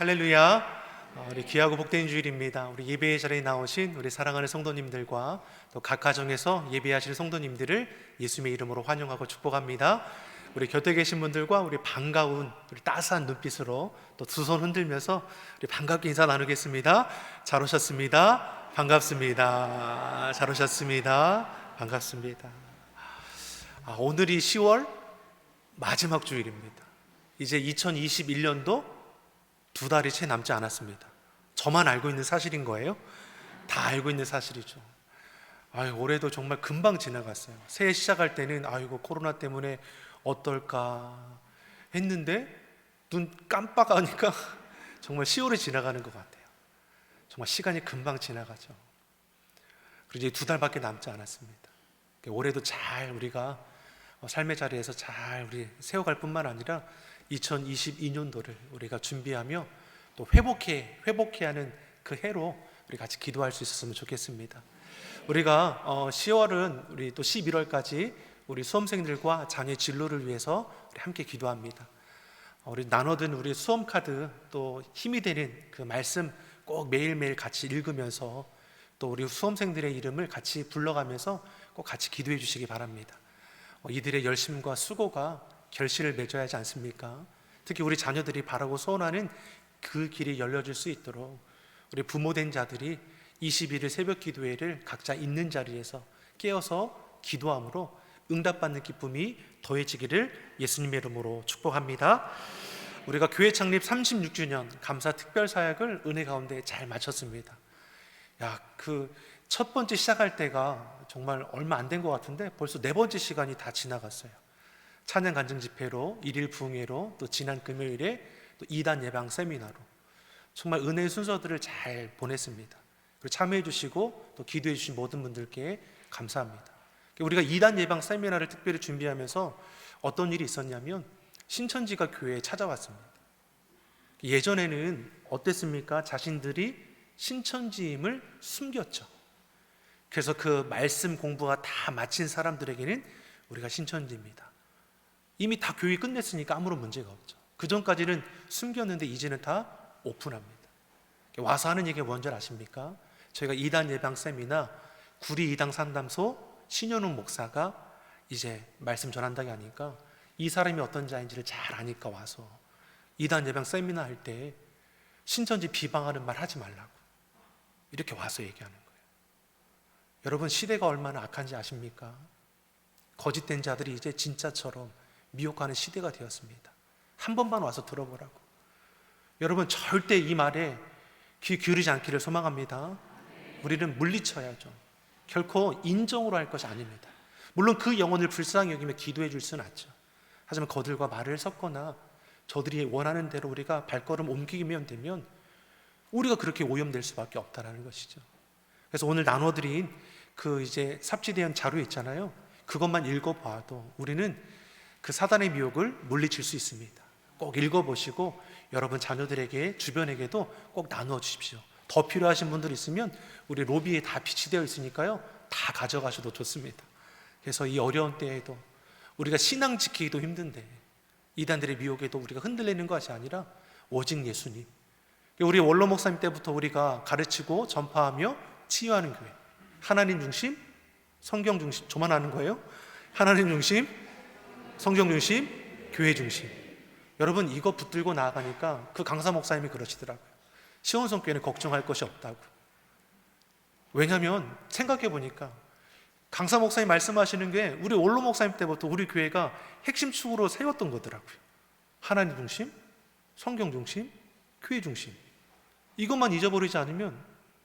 할렐루야. 우리 귀하고 복된 주일입니다. 우리 예배의 자리에 나오신 우리 사랑하는 성도님들과 또 각 가정에서 예배하실 성도님들을 예수님의 이름으로 환영하고 축복합니다. 우리 곁에 계신 분들과 우리 반가운 우리 따스한 눈빛으로 또 두 손 흔들면서 우리 반갑게 인사 나누겠습니다. 잘 오셨습니다. 반갑습니다. 잘 오셨습니다. 반갑습니다. 오늘이 10월 마지막 주일입니다. 이제 2021년도 두 달이 채 남지 않았습니다. 저만 알고 있는 사실인 거예요? 다 알고 있는 사실이죠. 올해도 정말 금방 지나갔어요. 새해 시작할 때는 이거 코로나 때문에 어떨까 했는데 눈 깜빡하니까 정말 10월이 지나가는 것 같아요. 정말 시간이 금방 지나가죠. 그리고 이제 두 달밖에 남지 않았습니다. 올해도 잘 우리가 삶의 자리에서 잘 우리 세워갈 뿐만 아니라 2022년도를 우리가 준비하며 또 회복해야 하는 그 해로 우리 같이 기도할 수 있었으면 좋겠습니다. 우리가 10월은 우리 또 11월까지 우리 수험생들과 자녀의 진로를 위해서 우리 함께 기도합니다. 우리 나눠든 우리 수험 카드 또 힘이 되는 그 말씀 꼭 매일매일 같이 읽으면서 또 우리 수험생들의 이름을 같이 불러가면서 꼭 같이 기도해 주시기 바랍니다. 이들의 열심과 수고가 결실을 맺어야 하지 않습니까? 특히 우리 자녀들이 바라고 소원하는 그 길이 열려질 수 있도록 우리 부모된 자들이 21일 새벽 기도회를 각자 있는 자리에서 깨어서 기도함으로 응답받는 기쁨이 더해지기를 예수님의 이름으로 축복합니다. 우리가 교회 창립 36주년 감사 특별 사역을 은혜 가운데 잘 마쳤습니다. 그 첫 번째 시작할 때가 정말 얼마 안 된 것 같은데 벌써 네 번째 시간이 다 지나갔어요. 찬양 간증 집회로, 일일 부흥회로, 또 지난 금요일에 또 2단 예방 세미나로 정말 은혜의 순서들을 잘 보냈습니다. 그리고 참여해 주시고 또 기도해 주신 모든 분들께 감사합니다. 우리가 2단 예방 세미나를 특별히 준비하면서 어떤 일이 있었냐면 신천지가 교회에 찾아왔습니다. 예전에는 어땠습니까? 자신들이 신천지임을 숨겼죠. 그래서 그 말씀 공부가 다 마친 사람들에게는 우리가 신천지입니다. 이미 다 교회 끝냈으니까 아무런 문제가 없죠. 그 전까지는 숨겼는데 이제는 다 오픈합니다. 와서 하는 얘기가 뭔지 아십니까? 저희가 2단 예방 세미나 구리 이당 상담소 신현웅 목사가 이제 말씀 전한다고 하니까 이 사람이 어떤 자인지를 잘 아니까 와서 2단 예방 세미나 할 때 신천지 비방하는 말 하지 말라고 이렇게 와서 얘기하는 거예요. 여러분, 시대가 얼마나 악한지 아십니까? 거짓된 자들이 이제 진짜처럼 미혹하는 시대가 되었습니다. 한 번만 와서 들어보라고. 여러분, 절대 이 말에 귀 기울이지 않기를 소망합니다. 우리는 물리쳐야죠. 결코 인정으로 할 것이 아닙니다. 물론 그 영혼을 불쌍히 여기며 기도해 줄 수는 있죠. 하지만 그들과 말을 섞거나 저들이 원하는 대로 우리가 발걸음 옮기면 되면 우리가 그렇게 오염될 수밖에 없다라는 것이죠. 그래서 오늘 나눠드린 그 이제 삽지대한 자료 있잖아요. 그것만 읽어봐도 우리는 그 사단의 미혹을 물리칠 수 있습니다. 꼭 읽어보시고 여러분 자녀들에게 주변에게도 꼭 나누어 주십시오. 더 필요하신 분들 있으면 우리 로비에 다 비치되어 있으니까요. 다 가져가셔도 좋습니다. 그래서 이 어려운 때에도 우리가 신앙 지키기도 힘든데 이단들의 미혹에도 우리가 흔들리는 것이 아니라 오직 예수님. 우리 원로 목사님 때부터 우리가 가르치고 전파하며 치유하는 교회, 하나님 중심, 성경 중심, 저만 아는 거예요? 하나님 중심, 성경 중심, 교회 중심. 여러분, 이거 붙들고 나아가니까 그 강사 목사님이 그러시더라고요. 시온성교회는 걱정할 것이 없다고. 왜냐하면 생각해 보니까 강사 목사님 말씀하시는 게 우리 원로 목사님 때부터 우리 교회가 핵심 축으로 세웠던 거더라고요. 하나님 중심, 성경 중심, 교회 중심. 이것만 잊어버리지 않으면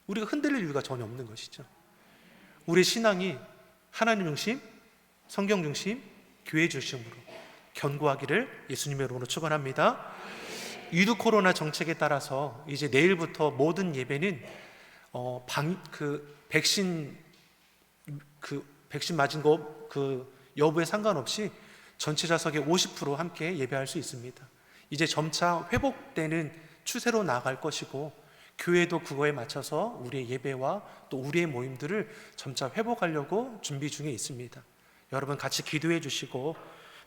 우리가 흔들릴 이유가 전혀 없는 것이죠. 우리의 신앙이 하나님 중심, 성경 중심, 교회 중심으로 견고하기를 예수님의 이름으로 축원합니다. 위드 코로나 정책에 따라서 이제 내일부터 모든 예배는 백신 맞은 거 여부에 상관없이 전체 좌석의 50% 함께 예배할 수 있습니다. 이제 점차 회복되는 추세로 나아갈 것이고 교회도 그거에 맞춰서 우리의 예배와 또 우리의 모임들을 점차 회복하려고 준비 중에 있습니다. 여러분 같이 기도해 주시고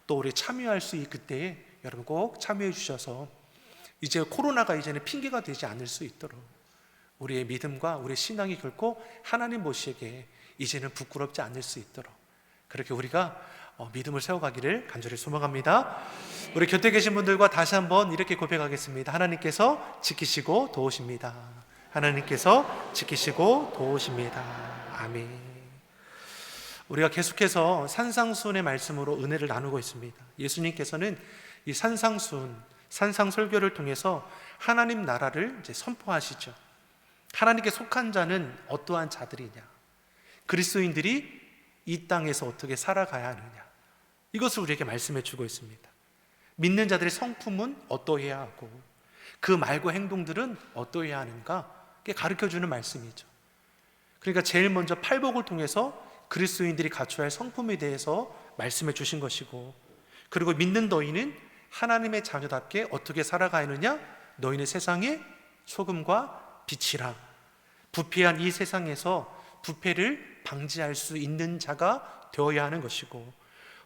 또 우리 참여할 수 있을 그때에 여러분 꼭 참여해 주셔서 이제 코로나가 이제는 핑계가 되지 않을 수 있도록 우리의 믿음과 우리의 신앙이 결코 하나님 보시기에 이제는 부끄럽지 않을 수 있도록 그렇게 우리가 믿음을 세워가기를 간절히 소망합니다. 우리 곁에 계신 분들과 다시 한번 이렇게 고백하겠습니다. 하나님께서 지키시고 도우십니다. 하나님께서 지키시고 도우십니다. 아멘. 우리가 계속해서 산상수훈의 말씀으로 은혜를 나누고 있습니다. 예수님께서는 이 산상설교를 통해서 하나님 나라를 이제 선포하시죠. 하나님께 속한 자는 어떠한 자들이냐, 그리스도인들이 이 땅에서 어떻게 살아가야 하느냐, 이것을 우리에게 말씀해 주고 있습니다. 믿는 자들의 성품은 어떠해야 하고 그 말과 행동들은 어떠해야 하는가 가르쳐주는 말씀이죠. 그러니까 제일 먼저 팔복을 통해서 그리스도인들이 갖춰야 할 성품에 대해서 말씀해 주신 것이고, 그리고 믿는 너희는 하나님의 자녀답게 어떻게 살아가야 하느냐, 너희는 세상의 소금과 빛이라. 부패한 이 세상에서 부패를 방지할 수 있는 자가 되어야 하는 것이고,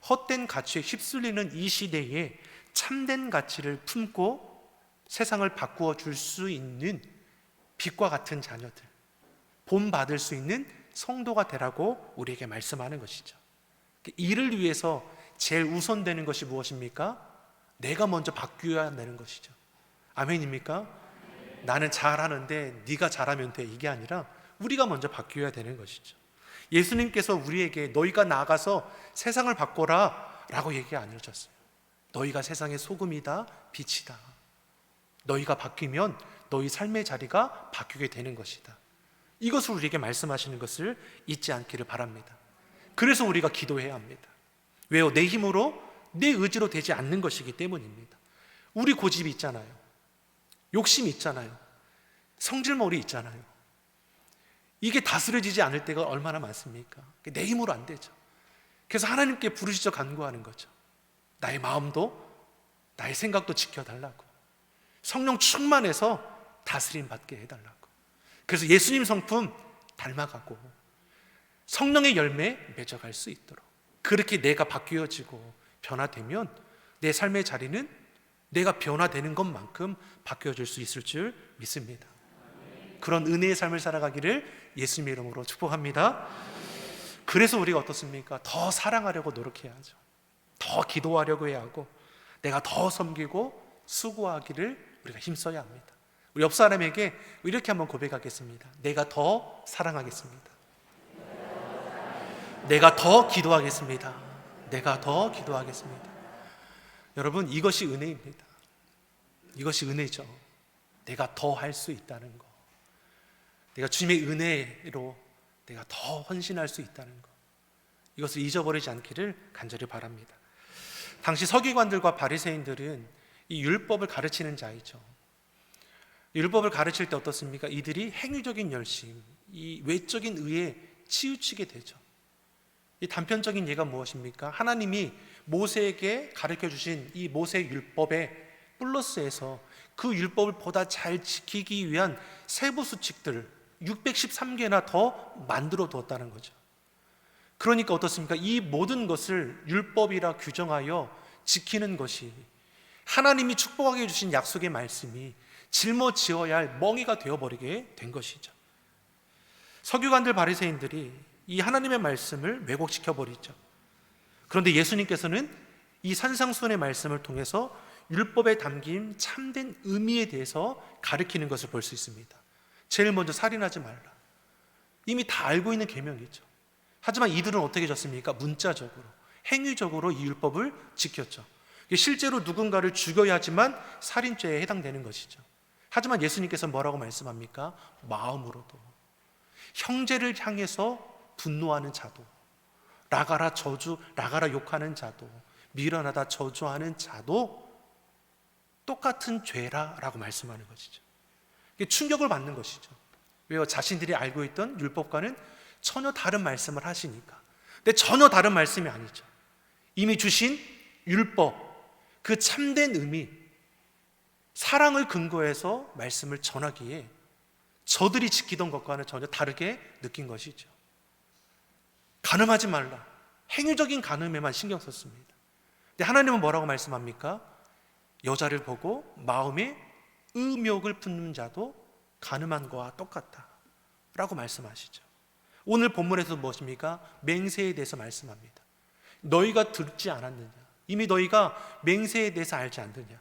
헛된 가치에 휩쓸리는 이 시대에 참된 가치를 품고 세상을 바꾸어 줄 수 있는 빛과 같은 자녀들, 본받을 수 있는 성도가 되라고 우리에게 말씀하는 것이죠. 이를 위해서 제일 우선되는 것이 무엇입니까? 내가 먼저 바뀌어야 되는 것이죠. 아멘입니까? 나는 잘하는데 네가 잘하면 돼, 이게 아니라 우리가 먼저 바뀌어야 되는 것이죠. 예수님께서 우리에게 너희가 나아가서 세상을 바꿔라 라고 얘기 안 해주셨어요. 너희가 세상의 소금이다, 빛이다. 너희가 바뀌면 너희 삶의 자리가 바뀌게 되는 것이다. 이것을 우리에게 말씀하시는 것을 잊지 않기를 바랍니다. 그래서 우리가 기도해야 합니다. 왜요? 내 힘으로, 내 의지로 되지 않는 것이기 때문입니다. 우리 고집이 있잖아요. 욕심이 있잖아요. 성질머리 있잖아요. 이게 다스려지지 않을 때가 얼마나 많습니까? 내 힘으로 안 되죠. 그래서 하나님께 부르시죠, 간구하는 거죠. 나의 마음도 나의 생각도 지켜달라고, 성령 충만해서 다스림 받게 해달라고. 그래서 예수님 성품 닮아가고 성령의 열매 맺어갈 수 있도록, 그렇게 내가 바뀌어지고 변화되면 내 삶의 자리는 내가 변화되는 것만큼 바뀌어질 수 있을 줄 믿습니다. 그런 은혜의 삶을 살아가기를 예수님의 이름으로 축복합니다. 그래서 우리가 어떻습니까? 더 사랑하려고 노력해야 하죠. 더 기도하려고 해야 하고, 내가 더 섬기고 수고하기를 우리가 힘써야 합니다. 우리 옆 사람에게 이렇게 한번 고백하겠습니다. 내가 더 사랑하겠습니다. 내가 더 기도하겠습니다. 내가 더 기도하겠습니다. 여러분, 이것이 은혜입니다. 이것이 은혜죠. 내가 더 할 수 있다는 거, 내가 주님의 은혜로 내가 더 헌신할 수 있다는 거, 이것을 잊어버리지 않기를 간절히 바랍니다. 당시 서기관들과 바리새인들은 이 율법을 가르치는 자이죠. 율법을 가르칠 때 어떻습니까? 이들이 행위적인 열심, 이 외적인 의에 치우치게 되죠. 이 단편적인 예가 무엇입니까? 하나님이 모세에게 가르쳐 주신 이 모세 율법의 플러스에서 그 율법을 보다 잘 지키기 위한 세부 수칙들을 613개나 더 만들어 두었다는 거죠. 그러니까 어떻습니까? 이 모든 것을 율법이라 규정하여 지키는 것이 하나님이 축복하게 주신 약속의 말씀이 짊어지어야 할 멍에가 되어버리게 된 것이죠. 서기관들, 바리새인들이 이 하나님의 말씀을 왜곡시켜버리죠. 그런데 예수님께서는 이 산상수훈의 말씀을 통해서 율법에 담긴 참된 의미에 대해서 가르치는 것을 볼 수 있습니다. 제일 먼저 살인하지 말라. 이미 다 알고 있는 계명이죠. 하지만 이들은 어떻게 해줬습니까? 문자적으로, 행위적으로 이 율법을 지켰죠. 실제로 누군가를 죽여야 하지만 살인죄에 해당되는 것이죠. 하지만 예수님께서 뭐라고 말씀합니까? 마음으로도, 형제를 향해서 분노하는 자도, 나가라 욕하는 자도, 미련하다 저주하는 자도 똑같은 죄라라고 말씀하는 것이죠. 이게 충격을 받는 것이죠. 왜요? 자신들이 알고 있던 율법과는 전혀 다른 말씀을 하시니까. 근데 전혀 다른 말씀이 아니죠. 이미 주신 율법, 그 참된 의미, 사랑을 근거해서 말씀을 전하기에 저들이 지키던 것과는 전혀 다르게 느낀 것이죠. 간음하지 말라. 행위적인 간음에만 신경 썼습니다. 근데 하나님은 뭐라고 말씀합니까? 여자를 보고 마음에 의욕을 품는 자도 가늠한 거와 똑같다 라고 말씀하시죠. 오늘 본문에서 무엇입니까? 맹세에 대해서 말씀합니다. 너희가 듣지 않았느냐? 이미 너희가 맹세에 대해서 알지 않느냐?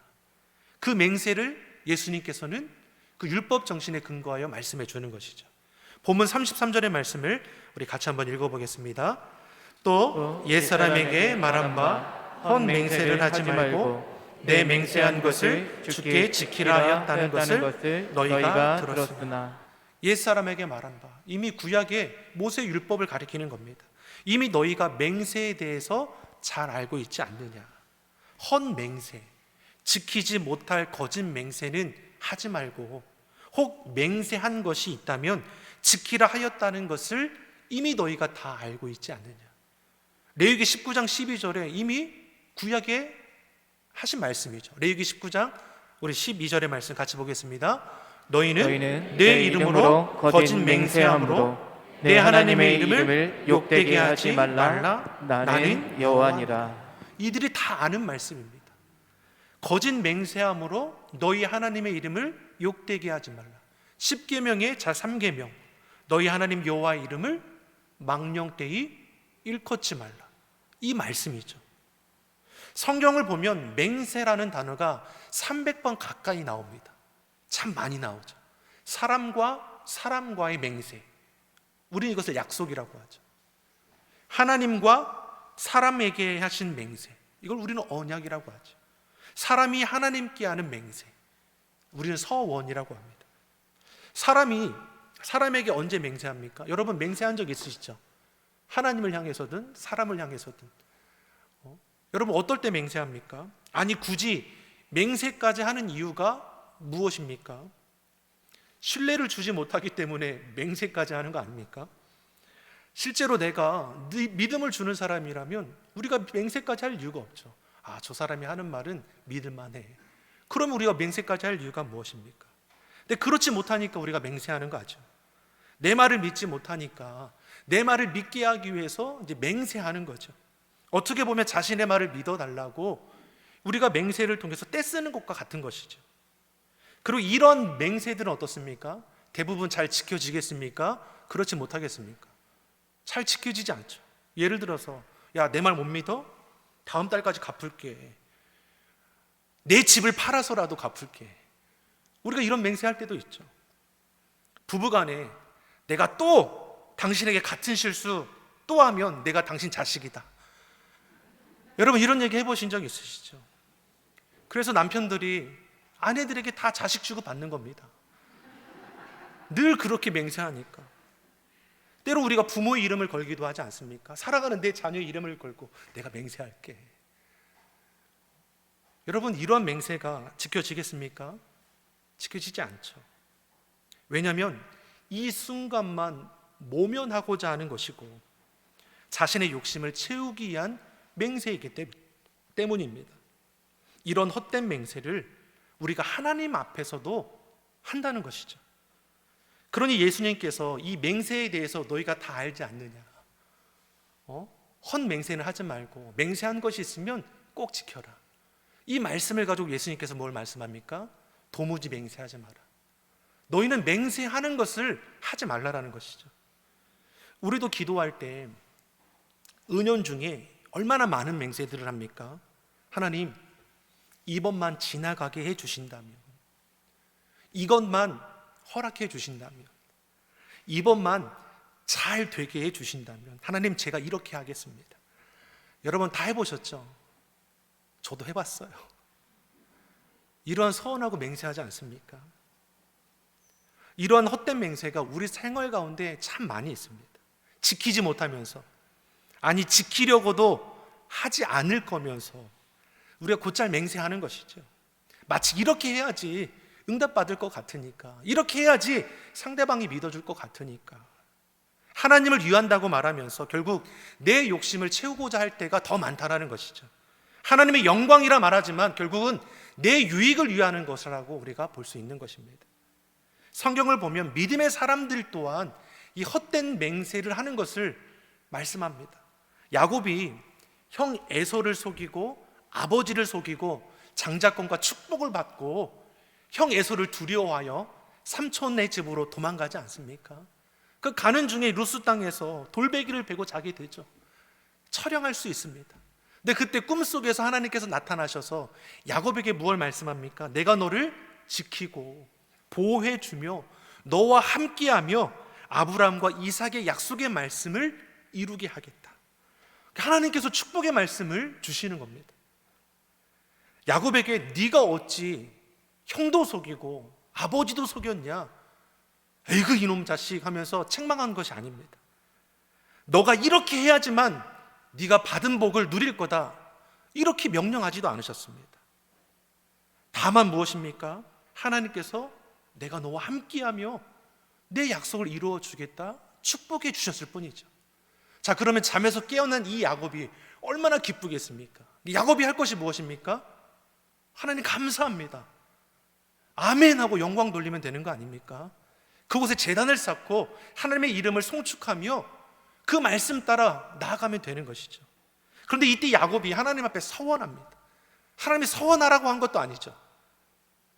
그 맹세를 예수님께서는 그 율법 정신에 근거하여 말씀해 주는 것이죠. 본문 33절의 말씀을 우리 같이 한번 읽어보겠습니다. 또 옛사람에게 말한 바 헛맹세를 하지 말고 내 맹세한 것을 주께 지키라 하였다는 것을 너희가 들었으나. 옛사람에게 말한 바, 이미 구약의 모세 율법을 가리키는 겁니다. 이미 너희가 맹세에 대해서 잘 알고 있지 않느냐? 헛맹세, 지키지 못할 거짓 맹세는 하지 말고, 혹 맹세한 것이 있다면 지키라 하였다는 것을 이미 너희가 다 알고 있지 않느냐? 레위기 19장 12절에 이미 구약에 하신 말씀이죠. 레위기 19장 우리 12절의 말씀 같이 보겠습니다. 너희는 내 이름으로 거짓 맹세함으로 내 하나님의 이름을 욕되게 하지 말라. 나는 여호와니라. 이들이 다 아는 말씀입니다. 거짓 맹세함으로 너희 하나님의 이름을 욕되게 하지 말라. 10계명의 자 3계명, 너희 하나님 여호와의 이름을 망령되이 일컫지 말라. 이 말씀이죠. 성경을 보면 맹세라는 단어가 300번 가까이 나옵니다. 참 많이 나오죠. 사람과 사람과의 맹세, 우리는 이것을 약속이라고 하죠. 하나님과 사람에게 하신 맹세, 이걸 우리는 언약이라고 하죠. 사람이 하나님께 하는 맹세, 우리는 서원이라고 합니다. 사람이 사람에게 언제 맹세합니까? 여러분 맹세한 적 있으시죠? 하나님을 향해서든 사람을 향해서든. 여러분 어떨 때 맹세합니까? 아니 굳이 맹세까지 하는 이유가 무엇입니까? 신뢰를 주지 못하기 때문에 맹세까지 하는 거 아닙니까? 실제로 내가 믿음을 주는 사람이라면 우리가 맹세까지 할 이유가 없죠. 아, 저 사람이 하는 말은 믿을만해. 그러면 우리가 맹세까지 할 이유가 무엇입니까? 근데 그렇지 못하니까 우리가 맹세하는 거죠. 내 말을 믿지 못하니까 내 말을 믿게 하기 위해서 이제 맹세하는 거죠. 어떻게 보면 자신의 말을 믿어달라고 우리가 맹세를 통해서 떼쓰는 것과 같은 것이죠. 그리고 이런 맹세들은 어떻습니까? 대부분 잘 지켜지겠습니까? 그렇지 못하겠습니까? 잘 지켜지지 않죠. 예를 들어서 야, 내 말 못 믿어? 다음 달까지 갚을게. 내 집을 팔아서라도 갚을게. 우리가 이런 맹세할 때도 있죠. 부부간에 내가 또 당신에게 같은 실수 또 하면 내가 당신 자식이다. 여러분 이런 얘기 해보신 적 있으시죠? 그래서 남편들이 아내들에게 다 자식 주고 받는 겁니다. 늘 그렇게 맹세하니까. 때로 우리가 부모의 이름을 걸기도 하지 않습니까? 살아가는 내 자녀의 이름을 걸고 내가 맹세할게. 여러분 이러한 맹세가 지켜지겠습니까? 지켜지지 않죠. 왜냐하면 이 순간만 모면하고자 하는 것이고 자신의 욕심을 채우기 위한 맹세이기 때문입니다. 이런 헛된 맹세를 우리가 하나님 앞에서도 한다는 것이죠. 그러니 예수님께서 이 맹세에 대해서 너희가 다 알지 않느냐? 헛맹세는 하지 말고 맹세한 것이 있으면 꼭 지켜라. 이 말씀을 가지고 예수님께서 뭘 말씀합니까? 도무지 맹세하지 마라. 너희는 맹세하는 것을 하지 말라라는 것이죠. 우리도 기도할 때 은연 중에 얼마나 많은 맹세들을 합니까? 하나님, 이번만 지나가게 해주신다면, 이것만 허락해 주신다면, 이번만 잘 되게 해주신다면, 하나님 제가 이렇게 하겠습니다. 여러분 다 해보셨죠? 저도 해봤어요. 이러한 서원하고 맹세하지 않습니까? 이러한 헛된 맹세가 우리 생활 가운데 참 많이 있습니다. 지키지 못하면서, 아니 지키려고도 하지 않을 거면서 우리가 곧잘 맹세하는 것이죠. 마치 이렇게 해야지 응답받을 것 같으니까, 이렇게 해야지 상대방이 믿어줄 것 같으니까, 하나님을 위한다고 말하면서 결국 내 욕심을 채우고자 할 때가 더 많다라는 것이죠. 하나님의 영광이라 말하지만 결국은 내 유익을 위하는 것이라고 우리가 볼 수 있는 것입니다. 성경을 보면 믿음의 사람들 또한 이 헛된 맹세를 하는 것을 말씀합니다. 야곱이 형 에서를 속이고 아버지를 속이고 장자권과 축복을 받고 형 에서를 두려워하여 삼촌네 집으로 도망가지 않습니까? 그 가는 중에 루스 땅에서 돌베개를 베고 자게 되죠. 처량할 수 있습니다. 근데 그때 꿈속에서 하나님께서 나타나셔서 야곱에게 무엇을 말씀합니까? 내가 너를 지키고 보호해 주며 너와 함께하며 아브라함과 이삭의 약속의 말씀을 이루게 하겠다. 하나님께서 축복의 말씀을 주시는 겁니다. 야곱에게 네가 어찌 형도 속이고 아버지도 속였냐? 에이그 이놈 자식 하면서 책망한 것이 아닙니다. 너가 이렇게 해야지만 네가 받은 복을 누릴 거다, 이렇게 명령하지도 않으셨습니다. 다만 무엇입니까? 하나님께서 내가 너와 함께하며 내 약속을 이루어 주겠다 축복해 주셨을 뿐이죠. 자, 그러면 잠에서 깨어난 이 야곱이 얼마나 기쁘겠습니까? 야곱이 할 것이 무엇입니까? 하나님 감사합니다, 아멘 하고 영광 돌리면 되는 거 아닙니까? 그곳에 제단을 쌓고 하나님의 이름을 송축하며 그 말씀 따라 나아가면 되는 것이죠. 그런데 이때 야곱이 하나님 앞에 서원합니다. 하나님이 서원하라고 한 것도 아니죠.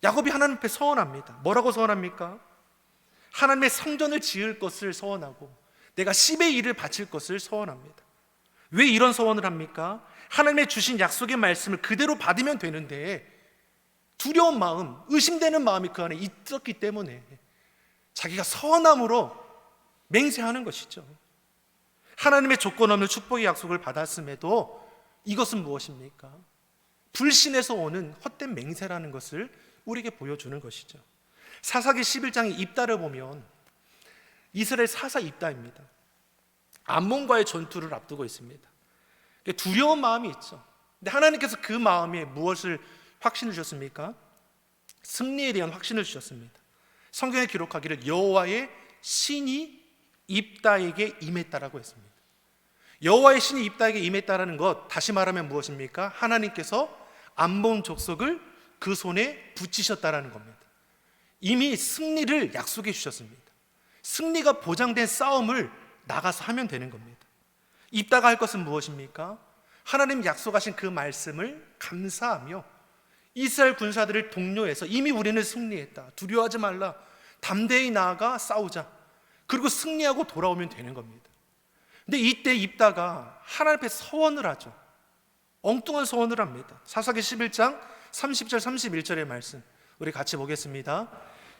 야곱이 하나님 앞에 서원합니다. 뭐라고 서원합니까? 하나님의 성전을 지을 것을 서원하고 내가 10의 1을 바칠 것을 서원합니다. 왜 이런 서원을 합니까? 하나님의 주신 약속의 말씀을 그대로 받으면 되는데 두려운 마음, 의심되는 마음이 그 안에 있었기 때문에 자기가 서원함으로 맹세하는 것이죠. 하나님의 조건 없는 축복의 약속을 받았음에도 이것은 무엇입니까? 불신에서 오는 헛된 맹세라는 것을 우리에게 보여주는 것이죠. 사사기 11장의 입다를 보면 이스라엘 사사 입다입니다. 암몬과의 전투를 앞두고 있습니다. 두려운 마음이 있죠. 근데 하나님께서 그 마음에 무엇을 확신을 주셨습니까? 승리에 대한 확신을 주셨습니다. 성경에 기록하기를 여호와의 신이 입다에게 임했다라고 했습니다. 여호와의 신이 입다에게 임했다라는 것, 다시 말하면 무엇입니까? 하나님께서 암몬 족속을 그 손에 붙이셨다라는 겁니다. 이미 승리를 약속해 주셨습니다. 승리가 보장된 싸움을 나가서 하면 되는 겁니다. 입다가 할 것은 무엇입니까? 하나님 약속하신 그 말씀을 감사하며 이스라엘 군사들을 독려해서 이미 우리는 승리했다, 두려워하지 말라, 담대히 나아가 싸우자, 그리고 승리하고 돌아오면 되는 겁니다. 근데 이때 입다가 하나님 앞에 서원을 하죠. 엉뚱한 서원을 합니다. 사사기 11장 30절 31절의 말씀 우리 같이 보겠습니다.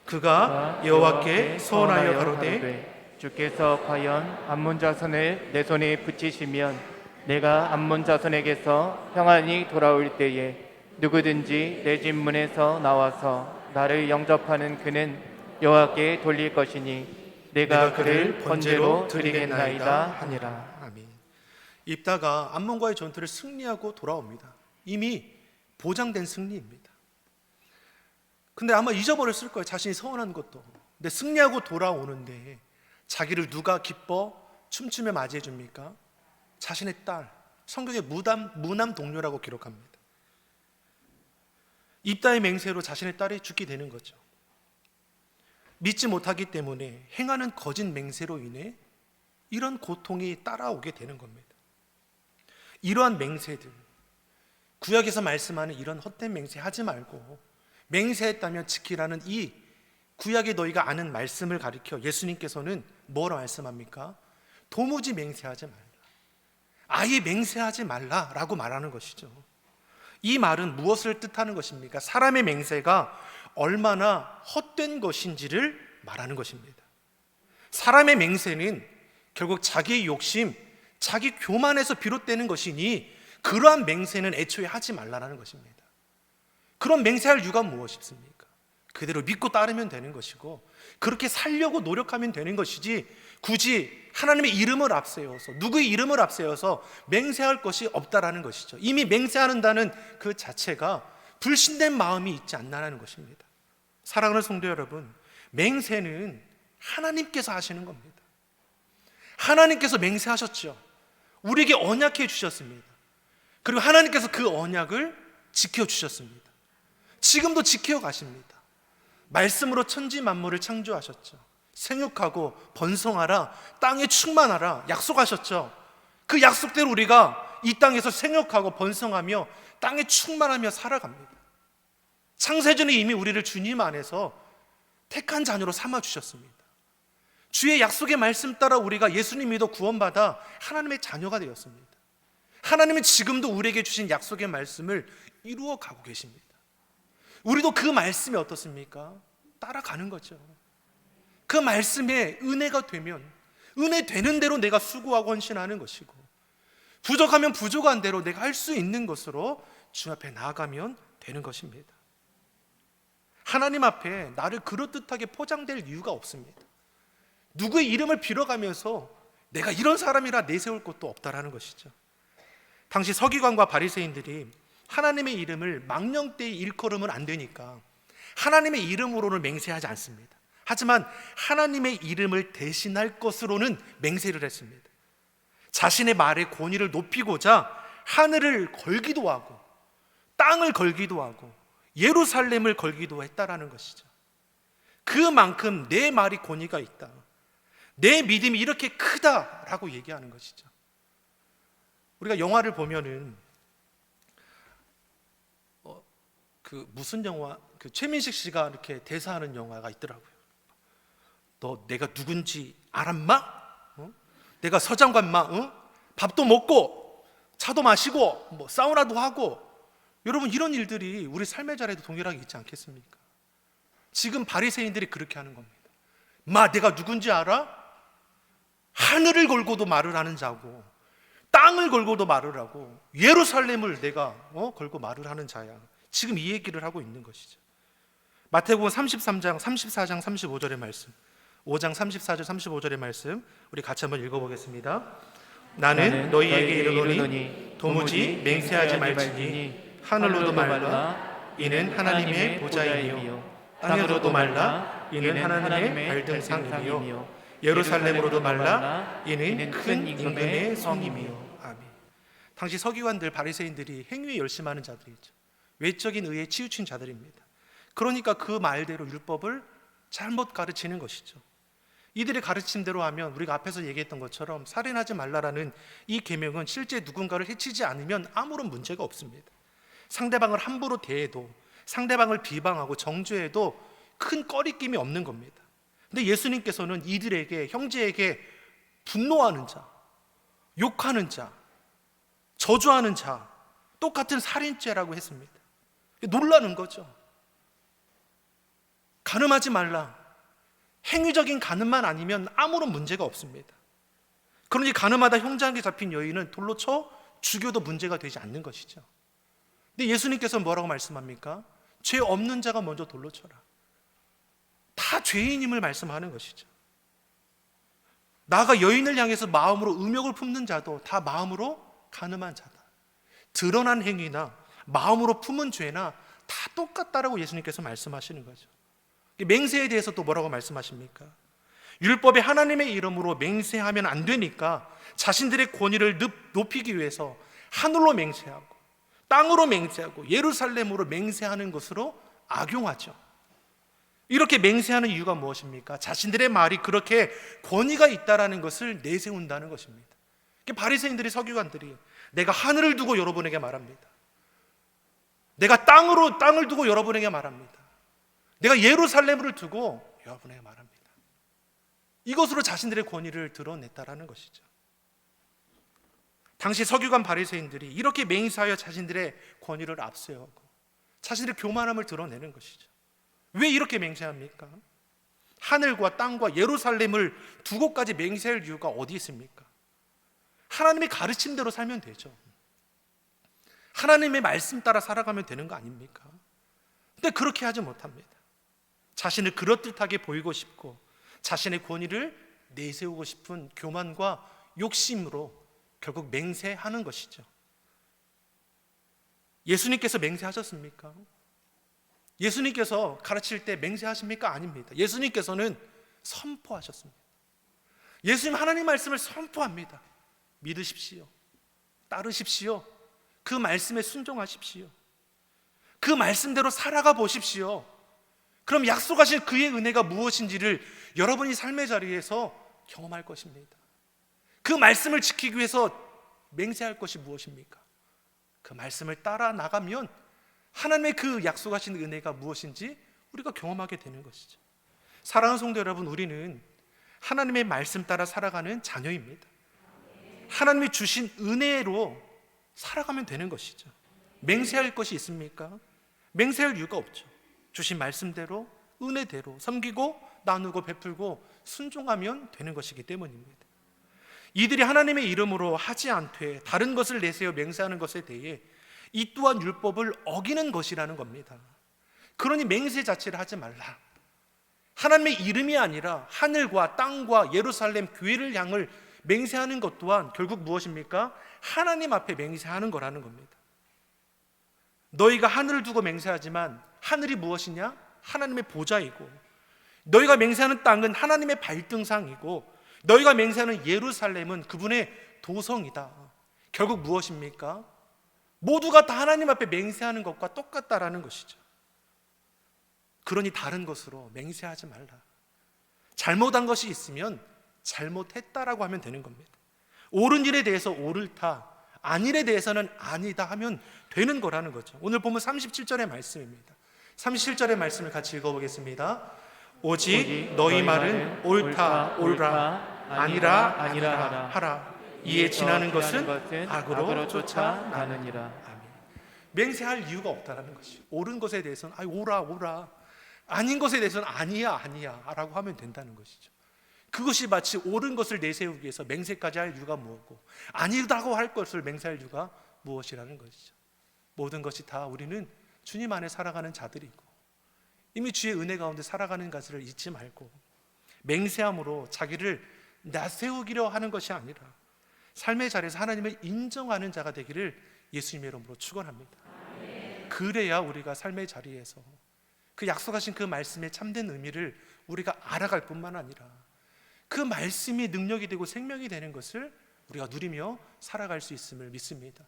그가 여호와께 서원하여 가로되 주께서 과연 암몬 자손을 내 손에 붙이시면 내가 암몬 자손에게서 평안히 돌아올 때에 누구든지 내 집 문에서 나와서 나를 영접하는 그는 여호와께 돌릴 것이니 내가 그를 번제로 드리겠나이다 하니라. 아멘. 입다가 암몬과의 전투를 승리하고 돌아옵니다. 이미 보장된 승리입니다. 근데 아마 잊어버렸을 거예요, 자신이 서원한 것도. 근데 승리하고 돌아오는데 자기를 누가 기뻐 춤추며 맞이해 줍니까? 자신의 딸, 성경에 무남 동료라고 기록합니다. 입다의 맹세로 자신의 딸이 죽게 되는 거죠. 믿지 못하기 때문에 행하는 거짓 맹세로 인해 이런 고통이 따라오게 되는 겁니다. 이러한 맹세들, 구약에서 말씀하는 이런 헛된 맹세 하지 말고 맹세했다면 지키라는 이 구약의 너희가 아는 말씀을 가리켜 예수님께서는 뭐라 말씀합니까? 도무지 맹세하지 말라, 아예 맹세하지 말라라고 말하는 것이죠. 이 말은 무엇을 뜻하는 것입니까? 사람의 맹세가 얼마나 헛된 것인지를 말하는 것입니다. 사람의 맹세는 결국 자기의 욕심, 자기 교만에서 비롯되는 것이니 그러한 맹세는 애초에 하지 말라는 것입니다. 그런 맹세할 이유가 무엇입니까? 그대로 믿고 따르면 되는 것이고 그렇게 살려고 노력하면 되는 것이지 굳이 하나님의 이름을 앞세워서 누구의 이름을 앞세워서 맹세할 것이 없다라는 것이죠. 이미 맹세한다는 그 자체가 불신된 마음이 있지 않나라는 것입니다. 사랑하는 성도 여러분, 맹세는 하나님께서 하시는 겁니다. 하나님께서 맹세하셨죠. 우리에게 언약해 주셨습니다. 그리고 하나님께서 그 언약을 지켜주셨습니다. 지금도 지켜가십니다. 말씀으로 천지 만물을 창조하셨죠. 생육하고 번성하라, 땅에 충만하라 약속하셨죠. 그 약속대로 우리가 이 땅에서 생육하고 번성하며 땅에 충만하며 살아갑니다. 창세전에 이미 우리를 주님 안에서 택한 자녀로 삼아 주셨습니다. 주의 약속의 말씀 따라 우리가 예수님 믿어 구원받아 하나님의 자녀가 되었습니다. 하나님은 지금도 우리에게 주신 약속의 말씀을 이루어 가고 계십니다. 우리도 그 말씀이 어떻습니까? 따라가는 거죠. 그 말씀에 은혜가 되면 은혜 되는 대로 내가 수고하고 헌신하는 것이고, 부족하면 부족한 대로 내가 할 수 있는 것으로 주 앞에 나아가면 되는 것입니다. 하나님 앞에 나를 그럴듯하게 포장될 이유가 없습니다. 누구의 이름을 빌어가면서 내가 이런 사람이라 내세울 것도 없다라는 것이죠. 당시 서기관과 바리새인들이 하나님의 이름을 망령되이 일컬으면 안 되니까 하나님의 이름으로는 맹세하지 않습니다. 하지만 하나님의 이름을 대신할 것으로는 맹세를 했습니다. 자신의 말의 권위를 높이고자 하늘을 걸기도 하고 땅을 걸기도 하고 예루살렘을 걸기도 했다라는 것이죠. 그만큼 내 말이 권위가 있다, 내 믿음이 이렇게 크다라고 얘기하는 것이죠. 우리가 영화를 보면은 무슨 영화, 최민식 씨가 이렇게 대사하는 영화가 있더라고요. 너 내가 누군지 알았마? 내가 서장관마? 밥도 먹고 차도 마시고 뭐 사우나도 하고. 여러분, 이런 일들이 우리 삶의 자리에도 동일하게 있지 않겠습니까? 지금 바리새인들이 그렇게 하는 겁니다. 마, 내가 누군지 알아? 하늘을 걸고도 말을 하는 자고 땅을 걸고도 말을 하고 예루살렘을 내가 걸고 말을 하는 자야. 지금 이 얘기를 하고 있는 것이죠. 마태복음 33장 34장 35절의 말씀, 5장 34절 35절의 말씀 우리 같이 한번 읽어보겠습니다. 나는 너희에게 이르노니 도무지 맹세하지 말지니 하늘로도 말라, 이는 하나님의 보좌이며 땅으로도 말라, 이는 하나님의 발등상이며 예루살렘으로도 말라, 이는 큰 임금의 성이며. 아멘. 당시 서기관들 바리새인들이 행위에 열심하는 자들이죠. 외적인 의에 치우친 자들입니다. 그러니까 그 말대로 율법을 잘못 가르치는 것이죠. 이들의 가르침대로 하면 우리가 앞에서 얘기했던 것처럼 살인하지 말라라는 이 계명은 실제 누군가를 해치지 않으면 아무런 문제가 없습니다. 상대방을 함부로 대해도, 상대방을 비방하고 정죄해도 큰 꺼리낌이 없는 겁니다. 근데 예수님께서는 이들에게, 형제에게 분노하는 자, 욕하는 자, 저주하는 자, 똑같은 살인죄라고 했습니다. 놀라는 거죠. 간음하지 말라, 행위적인 간음만 아니면 아무런 문제가 없습니다. 그러니 간음하다 형제에게 잡힌 여인은 돌로 쳐 죽여도 문제가 되지 않는 것이죠. 근데 예수님께서 뭐라고 말씀합니까? 죄 없는 자가 먼저 돌로 쳐라. 다 죄인임을 말씀하는 것이죠. 나가 여인을 향해서 마음으로 음욕을 품는 자도 다 마음으로 간음한 자다. 드러난 행위나 마음으로 품은 죄나 다 똑같다라고 예수님께서 말씀하시는 거죠. 맹세에 대해서 또 뭐라고 말씀하십니까? 율법에 하나님의 이름으로 맹세하면 안 되니까 자신들의 권위를 높이기 위해서 하늘로 맹세하고 땅으로 맹세하고 예루살렘으로 맹세하는 것으로 악용하죠. 이렇게 맹세하는 이유가 무엇입니까? 자신들의 말이 그렇게 권위가 있다라는 것을 내세운다는 것입니다. 바리새인들이, 서기관들이 내가 하늘을 두고 여러분에게 말합니다. 내가 땅을 두고 여러분에게 말합니다. 내가 예루살렘을 두고 여러분에게 말합니다. 이것으로 자신들의 권위를 드러냈다라는 것이죠. 당시 서기관 바리새인들이 이렇게 맹세하여 자신들의 권위를 앞세우고 자신들의 교만함을 드러내는 것이죠. 왜 이렇게 맹세합니까? 하늘과 땅과 예루살렘을 두 곳까지 맹세할 이유가 어디 있습니까? 하나님의 가르침대로 살면 되죠. 하나님의 말씀 따라 살아가면 되는 거 아닙니까? 근데 그렇게 하지 못합니다. 자신을 그럴듯하게 보이고 싶고 자신의 권위를 내세우고 싶은 교만과 욕심으로 결국 맹세하는 것이죠. 예수님께서 맹세하셨습니까? 예수님께서 가르칠 때 맹세하십니까? 아닙니다. 예수님께서는 선포하셨습니다. 예수님 하나님 말씀을 선포합니다. 믿으십시오. 따르십시오. 그 말씀에 순종하십시오. 그 말씀대로 살아가 보십시오. 그럼 약속하신 그의 은혜가 무엇인지를 여러분이 삶의 자리에서 경험할 것입니다. 그 말씀을 지키기 위해서 맹세할 것이 무엇입니까? 그 말씀을 따라 나가면 하나님의 그 약속하신 은혜가 무엇인지 우리가 경험하게 되는 것이죠. 사랑하는 성도 여러분, 우리는 하나님의 말씀 따라 살아가는 자녀입니다. 하나님이 주신 은혜로 살아가면 되는 것이죠. 맹세할 것이 있습니까? 맹세할 이유가 없죠. 주신 말씀대로 은혜대로 섬기고 나누고 베풀고 순종하면 되는 것이기 때문입니다. 이들이 하나님의 이름으로 하지 않되 다른 것을 내세워 맹세하는 것에 대해 이 또한 율법을 어기는 것이라는 겁니다. 그러니 맹세 자체를 하지 말라. 하나님의 이름이 아니라 하늘과 땅과 예루살렘 교회를 향을 맹세하는 것 또한 결국 무엇입니까? 하나님 앞에 맹세하는 거라는 겁니다. 너희가 하늘을 두고 맹세하지만 하늘이 무엇이냐? 하나님의 보좌이고, 너희가 맹세하는 땅은 하나님의 발등상이고, 너희가 맹세하는 예루살렘은 그분의 도성이다. 결국 무엇입니까? 모두가 다 하나님 앞에 맹세하는 것과 똑같다라는 것이죠. 그러니 다른 것으로 맹세하지 말라. 잘못한 것이 있으면 잘못했다라고 하면 되는 겁니다. 옳은 일에 대해서 옳다, 아닐에 대해서는 아니다 하면 되는 거라는 거죠. 오늘 보면 37절의 말씀입니다. 37절의 말씀을 같이 읽어보겠습니다. 오직 너희 말은 옳다 옳라, 아니라 아니라 하라. 이에 지나는 것은 악으로 쫓아나느니라. 아멘. 맹세할 이유가 없다라는 것이, 옳은 것에 대해서는 옳아 옳아, 아닌 것에 대해서는 아니야 아니야 라고 하면 된다는 것이죠. 그것이 마치 옳은 것을 내세우기 위해서 맹세까지 할 이유가 무엇고, 아니라고 할 것을 맹세할 이유가 무엇이라는 것이죠. 모든 것이 다 우리는 주님 안에 살아가는 자들이고 이미 주의 은혜 가운데 살아가는 것을 잊지 말고, 맹세함으로 자기를 나세우기려 하는 것이 아니라 삶의 자리에서 하나님을 인정하는 자가 되기를 예수님의 이름으로 축원합니다. 그래야 우리가 삶의 자리에서 그 약속하신 그 말씀의 참된 의미를 우리가 알아갈 뿐만 아니라 그 말씀이 능력이 되고 생명이 되는 것을 우리가 누리며 살아갈 수 있음을 믿습니다.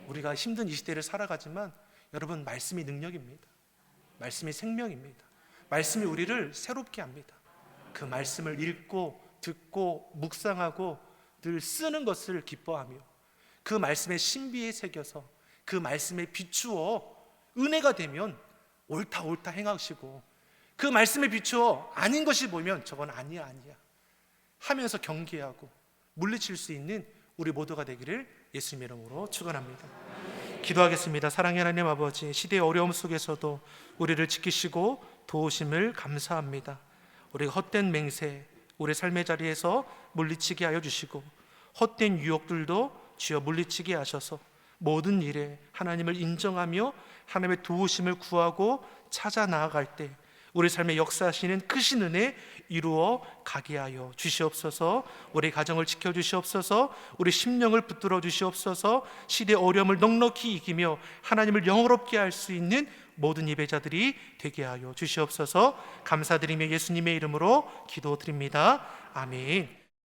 우리가 힘든 이 시대를 살아가지만 여러분, 말씀이 능력입니다. 말씀이 생명입니다. 말씀이 우리를 새롭게 합니다. 그 말씀을 읽고 듣고 묵상하고 늘 쓰는 것을 기뻐하며 그 말씀의 신비에 새겨서 그 말씀에 비추어 은혜가 되면 옳다 옳다 행하시고, 그 말씀에 비추어 아닌 것이 보이면 저건 아니야 아니야 하면서 경계하고 물리칠 수 있는 우리 모두가 되기를 예수님의 이름으로 축원합니다. 기도하겠습니다. 사랑의 하나님 아버지, 시대의 어려움 속에서도 우리를 지키시고 도우심을 감사합니다. 우리가 헛된 맹세, 우리 삶의 자리에서 물리치게 하여 주시고, 헛된 유혹들도 주여 물리치게 하셔서 모든 일에 하나님을 인정하며 하나님의 도우심을 구하고 찾아 나아갈 때 우리 삶의 역사하시는 크신 은혜 이루어 가게 하여 주시옵소서. 우리 가정을 지켜주시옵소서. 우리 심령을 붙들어 주시옵소서. 시대의 어려움을 넉넉히 이기며 하나님을 영화롭게 할 수 있는 모든 예배자들이 되게 하여 주시옵소서. 감사드리며 예수님의 이름으로 기도드립니다. 아멘.